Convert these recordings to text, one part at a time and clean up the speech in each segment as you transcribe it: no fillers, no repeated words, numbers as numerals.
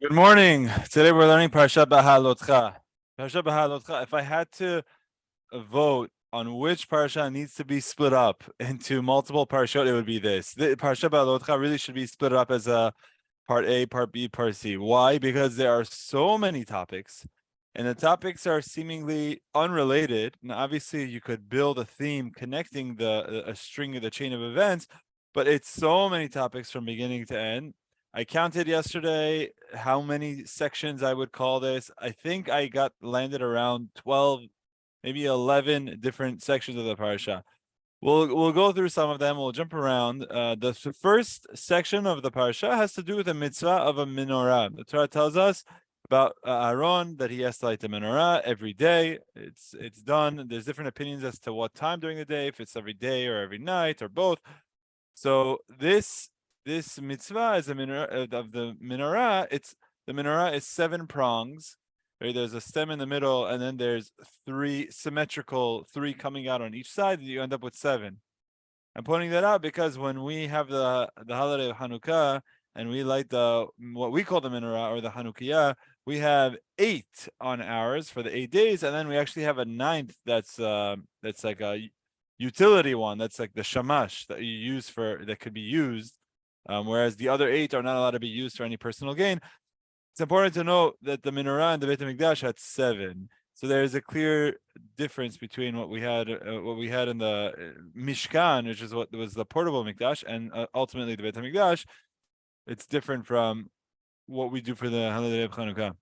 Good morning. Today we're learning Parashat Beha'alotecha. Parashat Beha'alotecha, if I had to vote on which parasha needs to be split up into multiple parashot, it would be this. The Parashat Beha'alotecha really should be split up as a part A, part B, part C. Why? Because there are so many topics, and the topics are seemingly unrelated. Now, obviously, you could build a theme connecting a string of the chain of events, but it's so many topics from beginning to end. I counted yesterday how many sections I would call this. I think I got landed around 12, maybe 11 different sections of the parasha. We'll go through some of them. We'll jump around. The first section of the parasha has to do with the mitzvah of a menorah. The Torah tells us about Aaron, that he has to light the menorah every day. It's done. There's different opinions as to what time during the day, if it's every day or every night or both. So this mitzvah is a menorah of the menorah. The menorah is 7 prongs. Right? There's a stem in the middle, and then there's 3 symmetrical, 3 coming out on each side. And you end up with 7. I'm pointing that out because when we have the holiday of Hanukkah and we light the what we call the menorah or the Hanukkah, we have 8 on ours for the 8 days, and then we actually have a 9th that's like a utility one. That's like the shamash that you use that could be used, whereas the other 8 are not allowed to be used for any personal gain. It's important to note that the menorah and the Beit HaMikdash had 7. So there is a clear difference between what we had in the Mishkan, which is what was the portable Mikdash, and ultimately the Beit HaMikdash. It's different from what we do for the holiday of Hanukkah.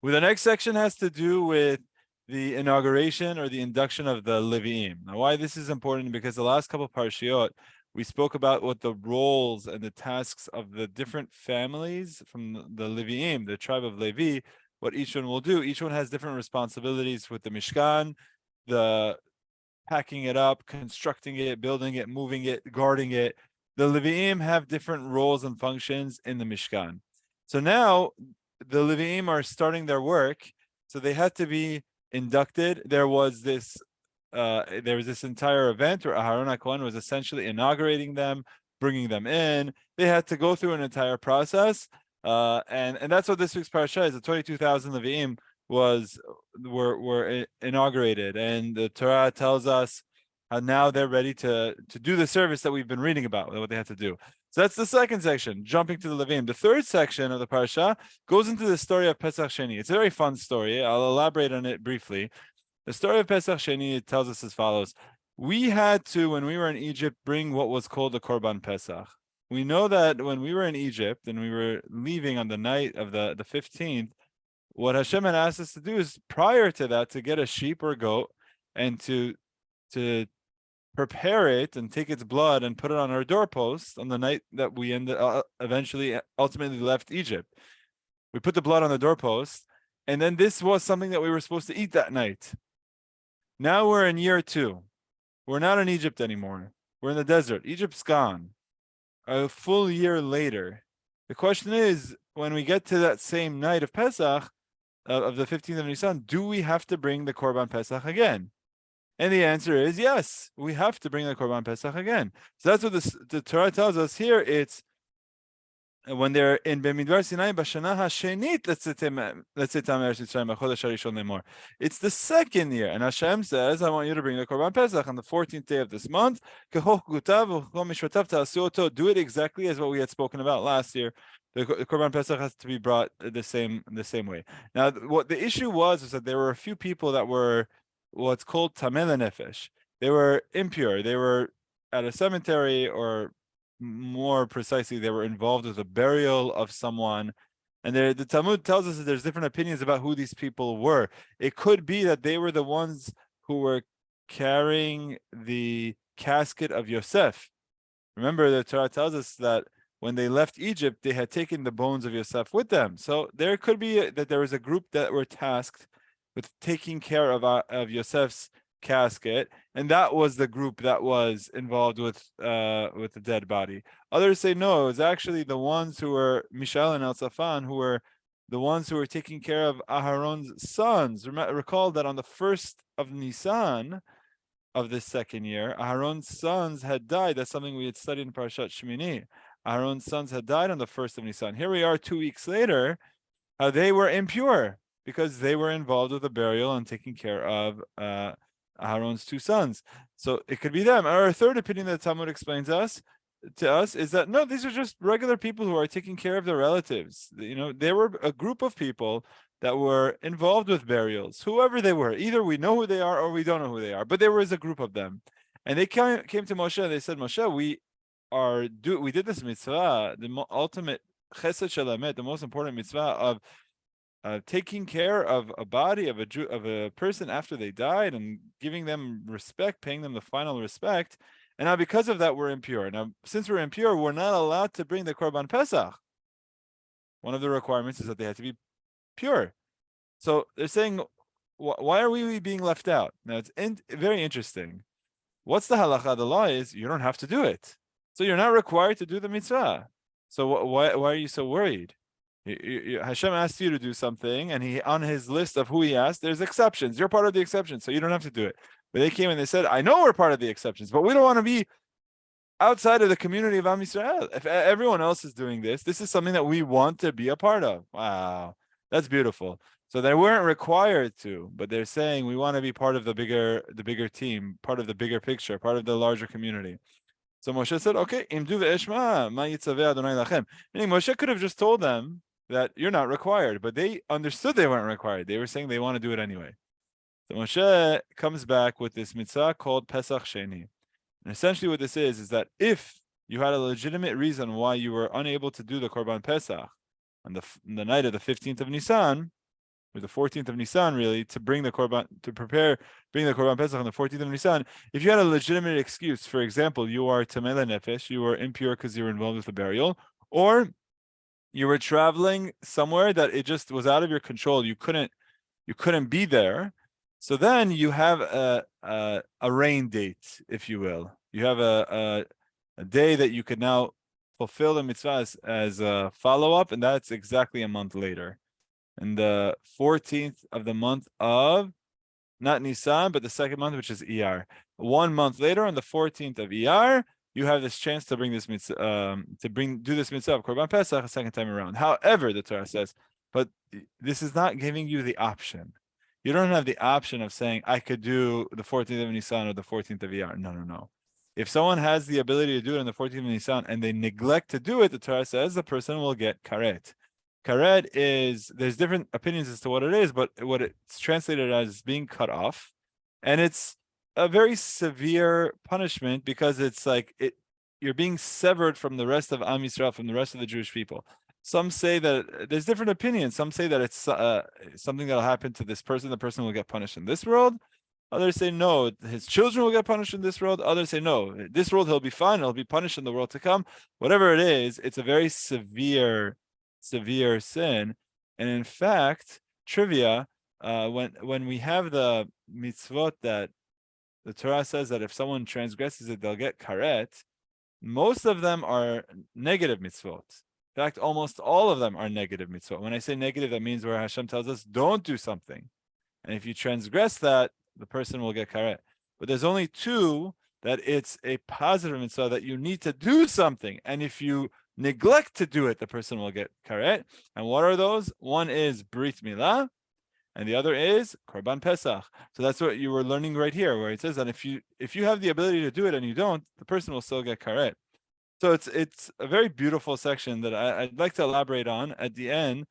Well, the next section has to do with the inauguration or the induction of the levi'im. Now, why this is important? Because the last couple of parashiot, we spoke about what the roles and the tasks of the different families from the levi'im, the tribe of Levi, what each one will do. Each one has different responsibilities with the Mishkan, the packing it up, constructing it, building it, moving it, guarding it. The levi'im have different roles and functions in the Mishkan. So now the levi'im are starting their work, so they had to be inducted. There was this entire event where Aharon HaKohen was essentially inaugurating them, bringing them in. They had to go through an entire process, and that's what this week's parasha is. The 22,000 levi'im were inaugurated, and the Torah tells us how now they're ready to do the service that we've been reading about, what they had to do. So that's the second section, jumping to the Levi'im. The third section of the parasha goes into the story of Pesach Sheni. It's a very fun story. I'll elaborate on it briefly. The story of Pesach Sheni tells us as follows. We had to, when we were in Egypt, bring what was called the Korban Pesach. We know that when we were in Egypt and we were leaving on the night of the 15th, what Hashem had asked us to do is prior to that to get a sheep or goat and to prepare it and take its blood and put it on our doorpost on the night that we ultimately left Egypt. We put the blood on the doorpost, and then this was something that we were supposed to eat that night. Now we're in year 2. We're not in Egypt anymore. We're in the desert. Egypt's gone. A full year later. The question is, when we get to that same night of Pesach, of the 15th of Nisan, do we have to bring the Korban Pesach again? And the answer is yes, we have to bring the Korban Pesach again. So that's what the Torah tells us here. It's when they're in Bemidbar Sinai, Bashana HaShenit, it's the second year. And Hashem says, I want you to bring the Korban Pesach on the 14th day of this month. Do it exactly as what we had spoken about last year. The Korban Pesach has to be brought the same way. Now, what the issue was that there were a few people that were what's called tameh lenefesh. They were impure. They were at a cemetery, or more precisely, they were involved with the burial of someone. And the Talmud tells us that there's different opinions about who these people were. It could be that they were the ones who were carrying the casket of Yosef. Remember, the Torah tells us that when they left Egypt, they had taken the bones of Yosef with them. So there could be that there was a group that were tasked with taking care of Yosef's casket, and that was the group that was involved with the dead body. Others say no, it was actually the ones who were Mishael and El-Safan, who were the ones who were taking care of Aharon's sons. Recall that on the 1st of Nisan of this second year, Aharon's sons had died. That's something we had studied in Parashat Shemini. Aaron's sons had died on the 1st of Nisan. Here we are 2 weeks later, how they were impure because they were involved with the burial and taking care of Aaron's 2 sons. So it could be them. Our third opinion that Talmud explains to us is that no, these are just regular people who are taking care of their relatives. They were a group of people that were involved with burials, whoever they were. Either we know who they are or we don't know who they are, but there was a group of them. And they came to Moshe and they said, Moshe, we did this mitzvah, the ultimate chesed shel, the most important mitzvah of taking care of a body of a person after they died and giving them respect, paying them the final respect. And now because of that, we're impure. Now, since we're impure, we're not allowed to bring the Korban Pesach. One of the requirements is that they have to be pure. So they're saying, why are we being left out? Now, it's very interesting. What's the halacha? The law is you don't have to do it. So you're not required to do the mitzvah. So why are you so worried? Hashem asked you to do something, and he, on his list of who he asked, there's exceptions. You're part of the exceptions, so you don't have to do it. But they came and they said, I know we're part of the exceptions, but we don't want to be outside of the community of Am Yisrael. If everyone else is doing this is something that we want to be a part of. Wow, that's beautiful. So they weren't required to, but they're saying we want to be part of the bigger team, part of the bigger picture, part of the larger community. So Moshe said, okay, imdu ve'eshma, ma yitzaveh Adonai lachem. Meaning Moshe could have just told them that you're not required, but they understood they weren't required. They were saying they want to do it anyway. So Moshe comes back with this mitzvah called Pesach Sheni. And essentially what this is that if you had a legitimate reason why you were unable to do the Korban Pesach on the night of the 15th of Nisan, or the 14th of Nisan, really, to bring the Korban Pesach on the 14th of Nisan, if you had a legitimate excuse, for example, you are Tamei Nefesh, you were impure because you were involved with the burial, or you were traveling somewhere that it just was out of your control, you couldn't be there, so then you have a rain date, if you will. You have a day that you could now fulfill the mitzvah as a follow-up, and that's exactly a month later. And the 14th of the month of, not Nisan, but the second month, which is Iyar. 1 month later, on the 14th of Iyar, you have this chance to bring this mitzvah, do this mitzvah of Korban Pesach a second time around. However, the Torah says, but this is not giving you the option. You don't have the option of saying, I could do the 14th of Nisan or the 14th of Iyar. No. If someone has the ability to do it on the 14th of Nisan and they neglect to do it, the Torah says the person will get karet. Karet is, there's different opinions as to what it is, but what it's translated as being cut off. And it's a very severe punishment because it's like you're being severed from the rest of Am Yisrael, from the rest of the Jewish people. Some say that there's different opinions. Some say that it's something that'll happen to this person. The person will get punished in this world. Others say no, his children will get punished in this world. Others say no, this world he'll be fine. He'll be punished in the world to come. Whatever it is, it's a very severe sin. And in fact, trivia, when we have the mitzvot that the Torah says that if someone transgresses it, they'll get karet, most of them are negative mitzvot. In fact, almost all of them are negative mitzvot. When I say negative, that means where Hashem tells us, don't do something. And if you transgress that, the person will get karet. But there's only 2 that it's a positive mitzvah that you need to do something. And if you neglect to do it, the person will get karet. And what are those? One is Brit Milah, and the other is Korban Pesach. So that's what you were learning right here, where it says that if you have the ability to do it and you don't, the person will still get karet. So it's a very beautiful section that I'd like to elaborate on at the end,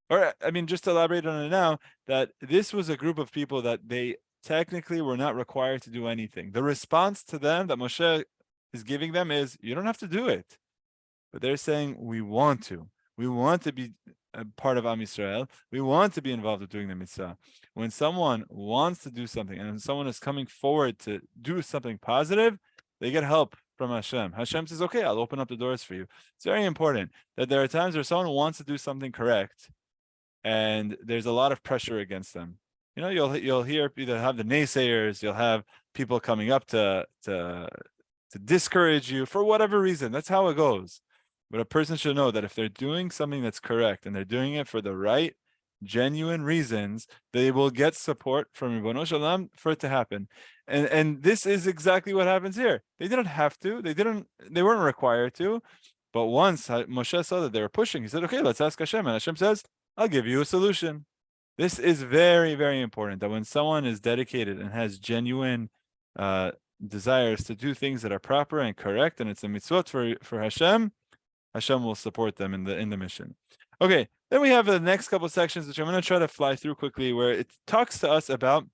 or I mean, just to elaborate on it now, that this was a group of people that they technically were not required to do anything. The response to them that Moshe is giving them is, you don't have to do it. But they're saying, we want to. We want to be a part of Am Yisrael. We want to be involved with doing the mitzvah. When someone wants to do something and someone is coming forward to do something positive, they get help from Hashem. Hashem says, okay, I'll open up the doors for you. It's very important that there are times where someone wants to do something correct and there's a lot of pressure against them. You'll hear, either have the naysayers, you'll have people coming up to discourage you for whatever reason. That's how it goes. But a person should know that if they're doing something that's correct and they're doing it for the right, genuine reasons, they will get support from Ribbono Shel Olam for it to happen. And this is exactly what happens here. They didn't have to. They weren't required to. But once Moshe saw that they were pushing, he said, okay, let's ask Hashem. And Hashem says, I'll give you a solution. This is very, very important, that when someone is dedicated and has genuine desires to do things that are proper and correct, and it's a mitzvot for Hashem, Hashem will support them in the mission. Okay, then we have the next couple sections, which I'm going to try to fly through quickly, where it talks to us about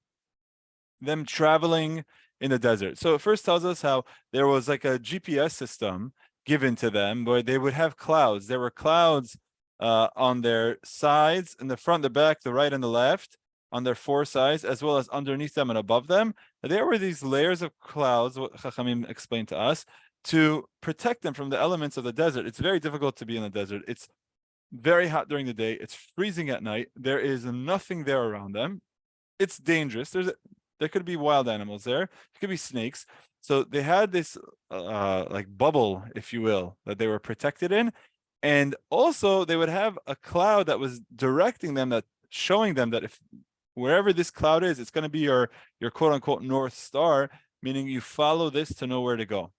them traveling in the desert. So it first tells us how there was like a GPS system given to them, where they would have clouds. There were clouds on their sides, in the front, the back, the right, and the left, on their four sides, as well as underneath them and above them. There were these layers of clouds, what Chachamim explained to us, to protect them from the elements of the desert. It's very difficult to be in the desert. It's very hot during the day. It's freezing at night. There is nothing there around them. It's dangerous. There could be wild animals there. There could be snakes. So they had this like bubble, if you will, that they were protected in. And also they would have a cloud that was directing them, that showing them that if wherever this cloud is, it's going to be your quote unquote North Star, meaning you follow this to know where to go.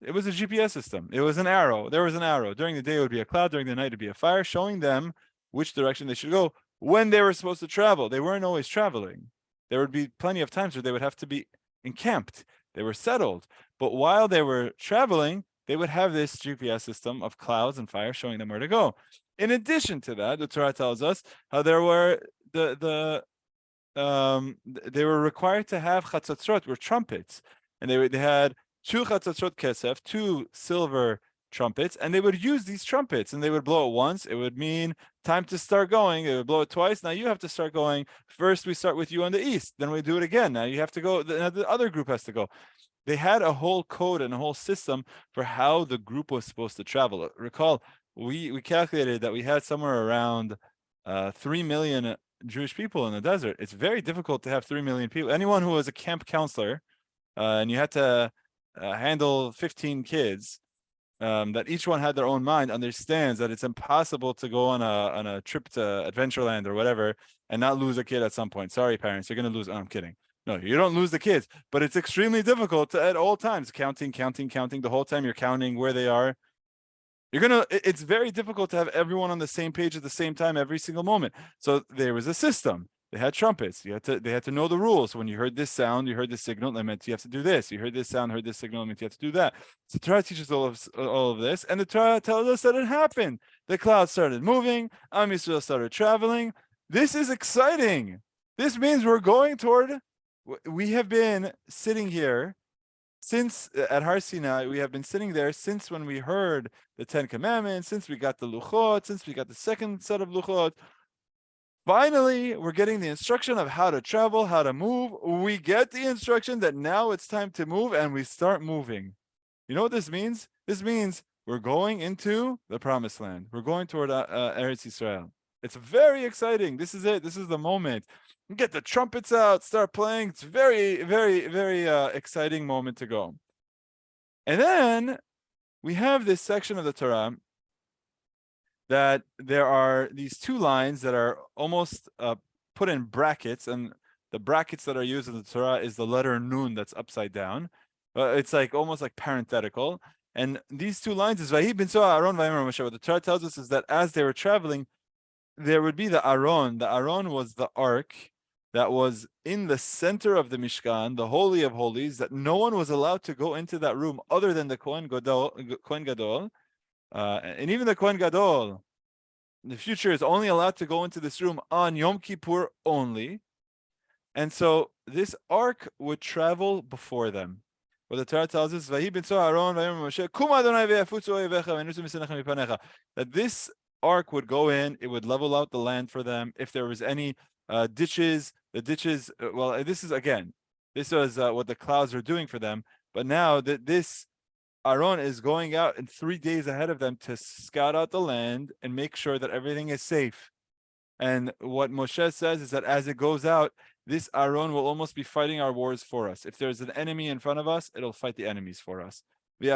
It was a GPS system. It was an arrow. There was an arrow. During the day, it would be a cloud. During the night, it would be a fire, showing them which direction they should go when they were supposed to travel. They weren't always traveling. There would be plenty of times where they would have to be encamped. They were settled. But while they were traveling, they would have this GPS system of clouds and fire showing them where to go. In addition to that, the Torah tells us how there were they were required to have chatzotzrot, were trumpets, and they had 2 chatzotzrot kesef, 2 silver trumpets, and they would use these trumpets, and they would blow it once. It would mean time to start going. They would blow it twice. Now you have to start going. First, we start with you on the east. Then we do it again. Now you have to go. The other group has to go. They had a whole code and a whole system for how the group was supposed to travel. Recall, we calculated that we had somewhere around 3 million Jewish people in the desert. It's very difficult to have 3 million people. Anyone who was a camp counselor and you had to handle 15 kids, that each one had their own mind, understands that it's impossible to go on a trip to Adventureland or whatever and not lose a kid at some point. Sorry, parents, you're going to lose. Oh, I'm kidding. No, you don't lose the kids, but it's extremely difficult to, at all times, counting the whole time you're counting where they are. It's very difficult to have everyone on the same page at the same time every single moment. So there was a system. They had trumpets. They had to know the rules. When you heard this sound, you heard this signal, that meant you have to do this. You heard this sound, heard this signal, that meant you have to do that. So Torah teaches all of this, and the Torah tells us that it happened. The clouds started moving. Am Yisrael started traveling. This is exciting. This means we're going toward. We have been sitting here since at Har Sinai. We have been sitting there since when we heard the 10 Commandments, since we got the Luchot, since we got the second set of Luchot. Finally, we're getting the instruction of how to travel, how to move. We get the instruction that now it's time to move, and we start moving. You know what this means? This means we're going into the Promised Land. We're going toward Eretz Yisrael. It's very exciting. This is it. This is the moment. Get the trumpets out, start playing. It's very, very, very exciting moment to go. And then we have this section of the Torah that there are these 2 lines that are almost put in brackets, and the brackets that are used in the Torah is the letter Nun that's upside down. It's like almost like parenthetical. And these 2 lines is Vahi bin Soa Aaron Vayimer Moshe. What the Torah tells us is that as they were traveling, there would be the Aron. The Aron was the ark that was in the center of the Mishkan, the Holy of Holies, that no one was allowed to go into that room other than the Kohen Gadol. And even the Kohen Gadol, in the future, is only allowed to go into this room on Yom Kippur only. And so this ark would travel before them. What the Torah tells us, that this ark would go in, it would level out the land for them. If there was any ditches, the ditches, well, this was what the clouds were doing for them. But now that this Aaron is going out in 3 days ahead of them to scout out the land and make sure that everything is safe. And what Moshe says is that as it goes out, this Aaron will almost be fighting our wars for us. If there's an enemy in front of us, it'll fight the enemies for us. All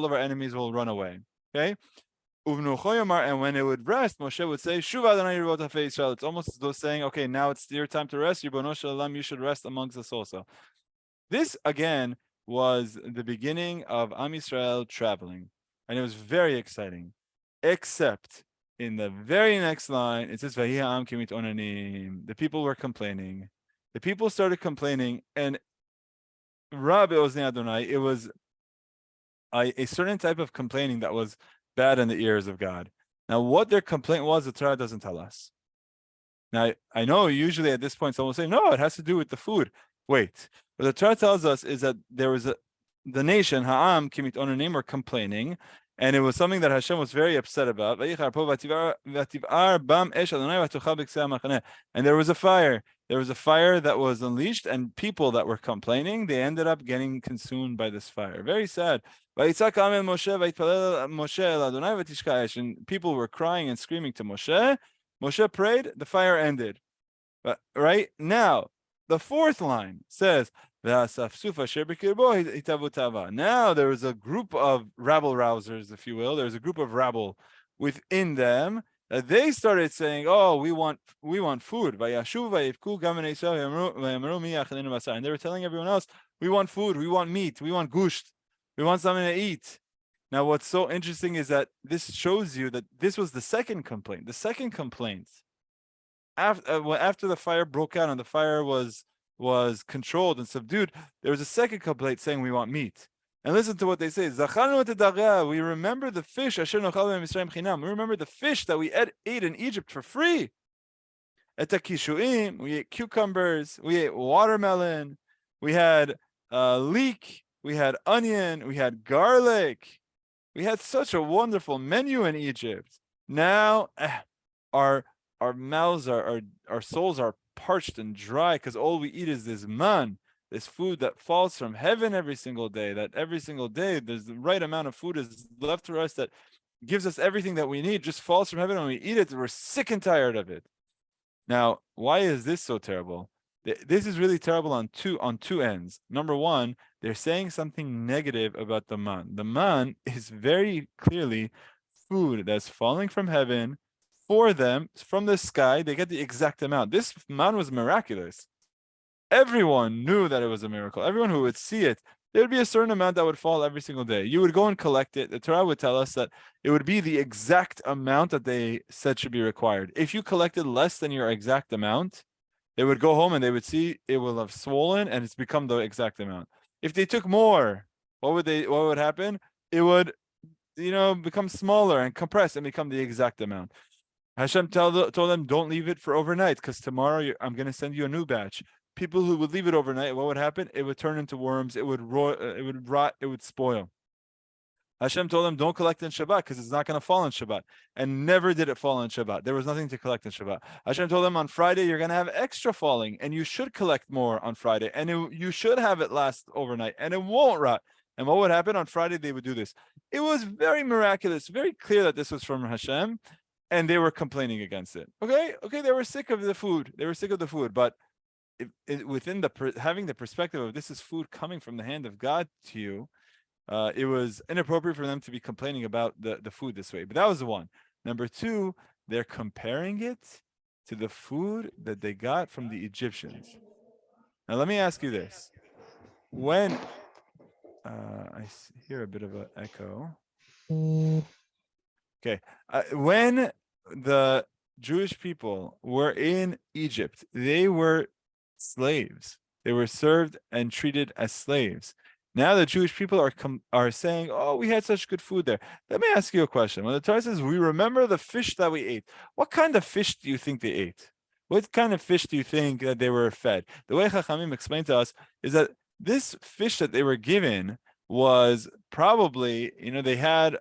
of our enemies will run away. Okay? And when it would rest, Moshe would say, it's almost as though saying, okay, now it's your time to rest. You should rest amongst us also. This, again, was the beginning of Am Yisrael traveling, and it was very exciting, except in the very next line, it says, "Vayi ha'am kimit onanim." The people were complaining. The people started complaining, and Rab Ozni Adonai, it was a certain type of complaining that was bad in the ears of God. Now, what their complaint was, the Torah doesn't tell us. Now, I know usually at this point someone will say, no, it has to do with the food. Wait, what the Torah tells us is that there was the nation, Ha'am, Kimit Onanim, were complaining, and it was something that Hashem was very upset about. And there was a fire. There was a fire that was unleashed, and people that were complaining, they ended up getting consumed by this fire. Very sad. And people were crying and screaming to Moshe. Moshe prayed, the fire ended. But right now, the fourth line says, now there was a group of rabble rousers, if you will. There's a group of rabble within them. They started saying, "Oh, we want food." And they were telling everyone else, "We want food. We want meat. We want gusht. We want something to eat." Now, what's so interesting is that this shows you that this was the second complaint. The second complaint, after the fire broke out and the fire was controlled and subdued, there was a second complaint saying we want meat. And listen to what they say. We remember the fish. We remember the fish that we ate in Egypt for free. We ate cucumbers. We ate watermelon. We had leek. We had onion. We had garlic. We had such a wonderful menu in Egypt. Now our mouths our souls are parched and dry because all we eat is this man, this food that falls from heaven every single day, that every single day there's the right amount of food is left for us that gives us everything that we need, just falls from heaven and we eat it. We're sick and tired of it. Now, why is this so terrible? This is really terrible on two ends. Number one, they're saying something negative about the man. The man is very clearly food that's falling from heaven for them from the sky. They get the exact amount. This man was miraculous. Everyone knew that it was a miracle. Everyone who would see it, there would be a certain amount that would fall every single day. You would go and collect it. The Torah would tell us that it would be the exact amount that they said should be required. If you collected less than your exact amount, they would go home and they would see it will have swollen and it's become the exact amount. If they took more, what would happen? It would, become smaller and compress and become the exact amount. Hashem told them, don't leave it for overnight because tomorrow I'm going to send you a new batch. People who would leave it overnight, what would happen? It would turn into worms. It would rot. It would spoil. Hashem told them, don't collect in Shabbat because it's not going to fall on Shabbat. And never did it fall on Shabbat. There was nothing to collect in Shabbat. Hashem told them on Friday, you're going to have extra falling and you should collect more on Friday. And you should have it last overnight and it won't rot. And what would happen on Friday? They would do this. It was very miraculous, very clear that this was from Hashem. And they were complaining against it. Okay, they were sick of the food. But within having the perspective of this is food coming from the hand of God to you, it was inappropriate for them to be complaining about the food this way. But that was the one. Number two, they're comparing it to the food that they got from the Egyptians. Now, let me ask you this. When I hear a bit of an echo. Okay, when the Jewish people were in Egypt, they were slaves. They were served and treated as slaves. Now the Jewish people are saying, "Oh, we had such good food there." Let me ask you a question. When the Torah says, "We remember the fish that we ate," what kind of fish do you think they ate? What kind of fish do you think that they were fed? The way Chachamim explained to us is that this fish that they were given was probably, they had.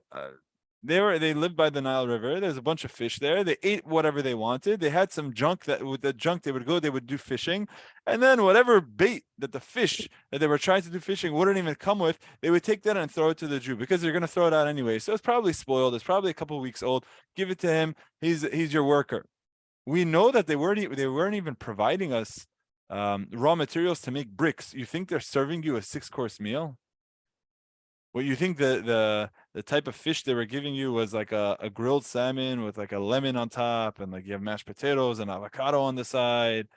They lived by the Nile River. There's a bunch of fish there. They ate whatever they wanted. They had some junk that with the junk they would do fishing. And then whatever bait that the fish that they were trying to do fishing wouldn't even come with, they would take that and throw it to the Jew because they're going to throw it out anyway. So it's probably spoiled. It's probably a couple of weeks old. Give it to him. He's your worker. We know that they weren't even providing us raw materials to make bricks. You think they're serving you a 6-course meal? What you think the type of fish they were giving you was like a grilled salmon with like a lemon on top, and like you have mashed potatoes and avocado on the side,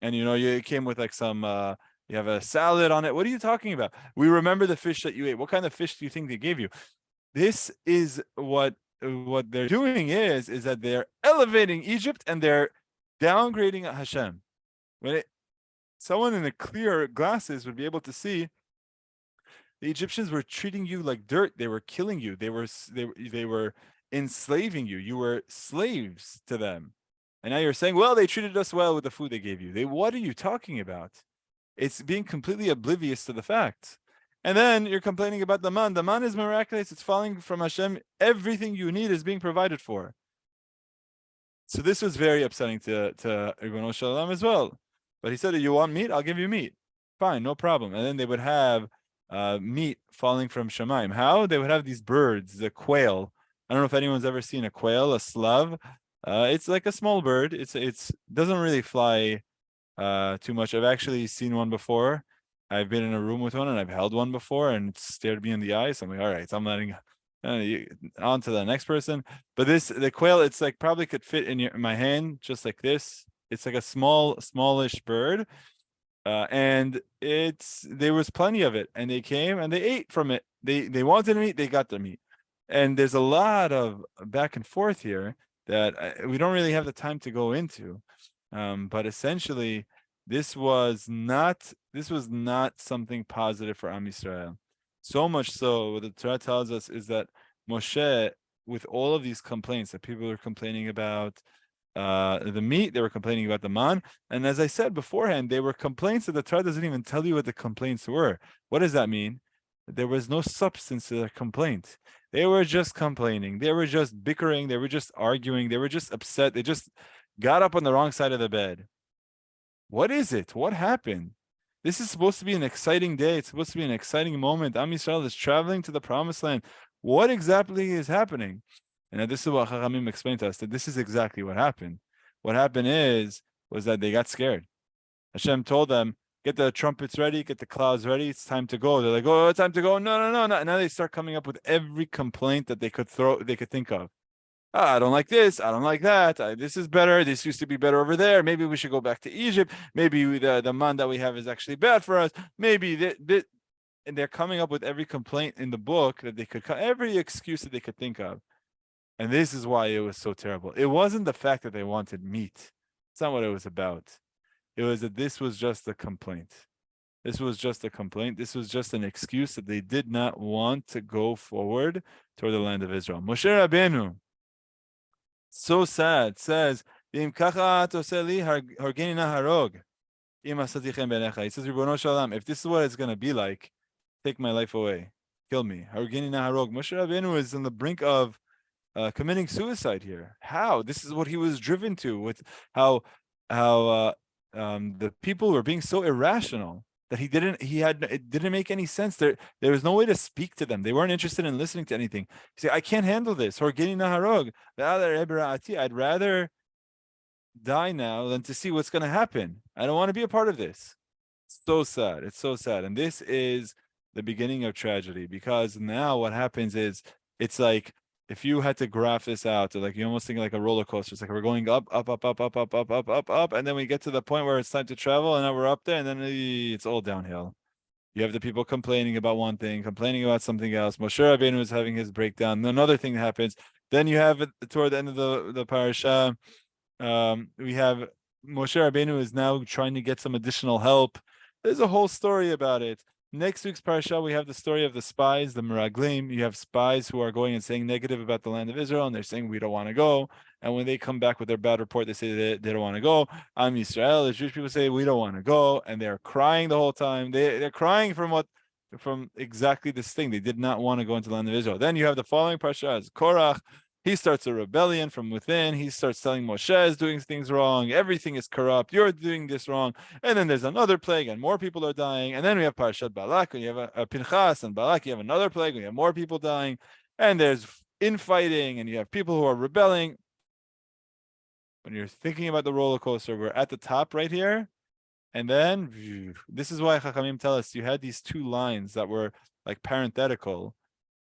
and it came with like some You have a salad on it. What are you talking about? We remember the fish that you ate. What kind of fish do you think they gave you? This is what they're doing is that they're elevating Egypt and they're downgrading Hashem. Someone in the clear glasses would be able to see the Egyptians were treating you like dirt. They were killing you. They were enslaving you. You were slaves to them. And now you're saying, well, they treated us well with the food they gave you. What are you talking about? It's being completely oblivious to the facts. And then you're complaining about the man. The man is miraculous. It's falling from Hashem. Everything you need is being provided for. So this was very upsetting to Ribono Shel Olam as well. But he said, you want meat? I'll give you meat. Fine, no problem. And then they would have meat falling from Shemaim. How? They would have these birds, the quail. I don't know if anyone's ever seen a quail, a slav. It's like a small bird. It's doesn't really fly too much. I've actually seen one before. I've been in a room with one and I've held one before and it stared me in the eyes. I'm like, all right, so I'm letting on to the next person. But the quail, it's like probably could fit in my hand just like this. It's like a smallish bird. And there was plenty of it, and they came and they ate from it. They wanted meat, they got the meat. And there's a lot of back and forth here that we don't really have the time to go into. But essentially, this was not something positive for Am Yisrael. So much so, what the Torah tells us is that Moshe, with all of these complaints that people are complaining about the meat, they were complaining about the man, and as I said beforehand, they were complaints that the Torah doesn't even tell you what the complaints were. What does that mean? There was no substance to their complaint. They were just complaining. They were just bickering. They were just arguing. They were just upset. They just got up on the wrong side of the bed. What is it? What happened? This is supposed to be an exciting day. It's supposed to be an exciting moment. Am Yisrael is traveling to the promised land. What exactly is happening? And this is what Chachamim explained to us, that this is exactly what happened. What happened was that they got scared. Hashem told them, get the trumpets ready, get the clouds ready, it's time to go. They're like, oh, it's time to go. No. And now they start coming up with every complaint that they could think of. I don't like this. I don't like that. This is better. This used to be better over there. Maybe we should go back to Egypt. Maybe the man that we have is actually bad for us. Maybe and they're coming up with every complaint in the book that they could, every excuse that they could think of. And this is why it was so terrible. It wasn't the fact that they wanted meat. It's not what it was about. It was that this was just a complaint. This was just a complaint. This was just an excuse that they did not want to go forward toward the land of Israel. Moshe Rabbeinu, so sad, says, he says, Ribono Shel Olam, if this is what it's going to be like, take my life away. Kill me. Moshe Rabbeinu is on the brink of committing suicide here. How? This is what he was driven to, with how the people were being so irrational that it didn't make any sense. There was no way to speak to them. They weren't interested in listening to anything. He said, I can't handle this. I'd rather die now than to see what's going to happen. I don't want to be a part of this. It's so sad. It's so sad. And this is the beginning of tragedy, because now what happens is, it's like, if you had to graph this out, like you almost think like a roller coaster. It's like we're going up, and then we get to the point where it's time to travel, and now we're up there, and then it's all downhill. You have the people complaining about one thing, complaining about something else. Moshe Rabbeinu is having his breakdown. Another thing happens. Then you have toward the end of the parasha, we have Moshe Rabbeinu is now trying to get some additional help. There's a whole story about it. Next week's parasha, we have the story of the spies, the Meraglim. You have spies who are going and saying negative about the land of Israel, and they're saying we don't want to go. And when they come back with their bad report, they say they don't want to go. Am Yisrael, the Jewish people say we don't want to go, and they're crying the whole time. They're crying from exactly this thing. They did not want to go into the land of Israel. Then you have the following parasha as Korach. He starts a rebellion from within. He starts telling Moshe is doing things wrong. Everything is corrupt. You're doing this wrong. And then there's another plague, and more people are dying. And then we have Parashat Balak, and you have a Pinchas and Balak. You have another plague, and you have more people dying. And there's infighting, and you have people who are rebelling. When you're thinking about the roller coaster, we're at the top right here. And then this is why Chachamim tell us you had these two lines that were like parenthetical.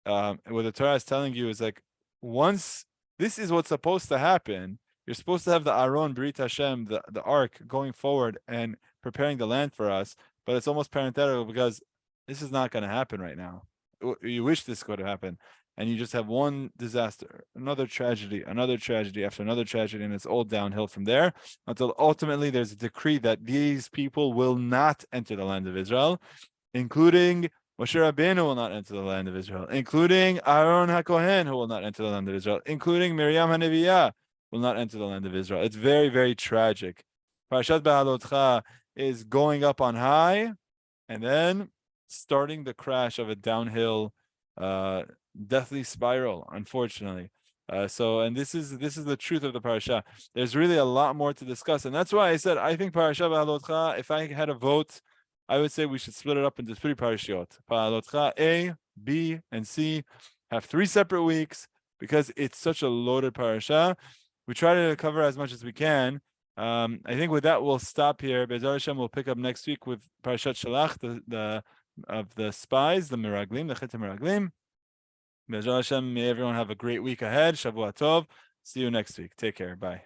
What the Torah is telling you is like, once this is what's supposed to happen, you're supposed to have the Aron Brit Hashem, the ark, going forward and preparing the land for us. but it's almost parenthetical because this is not going to happen right now. You wish this could happen, and you just have one disaster, another tragedy after another tragedy, and it's all downhill from there until ultimately there's a decree that these people will not enter the land of Israel, including Moshe Rabbeinu will not enter the land of Israel, including Aaron HaKohen, who will not enter the land of Israel, including Miriam HaNeviah, will not enter the land of Israel. It's very, very tragic. Parashat Beha'alotecha is going up on high, and then starting the crash of a downhill, deathly spiral, unfortunately. And this is the truth of the parasha. There's really a lot more to discuss, and that's why I said I think Parashat Beha'alotecha, if I had a vote, I would say we should split it up into 3 parashiot. Beha'alotecha A, B, and C have 3 separate weeks because it's such a loaded parasha. We try to cover as much as we can. I think with that we'll stop here. Be'ezrat Hashem, we'll pick up next week with Parashat Shalach, of the spies, the Meraglim, the Chet Meraglim. Be'ezrat Hashem, may everyone have a great week ahead. Shavua Tov. See you next week. Take care. Bye.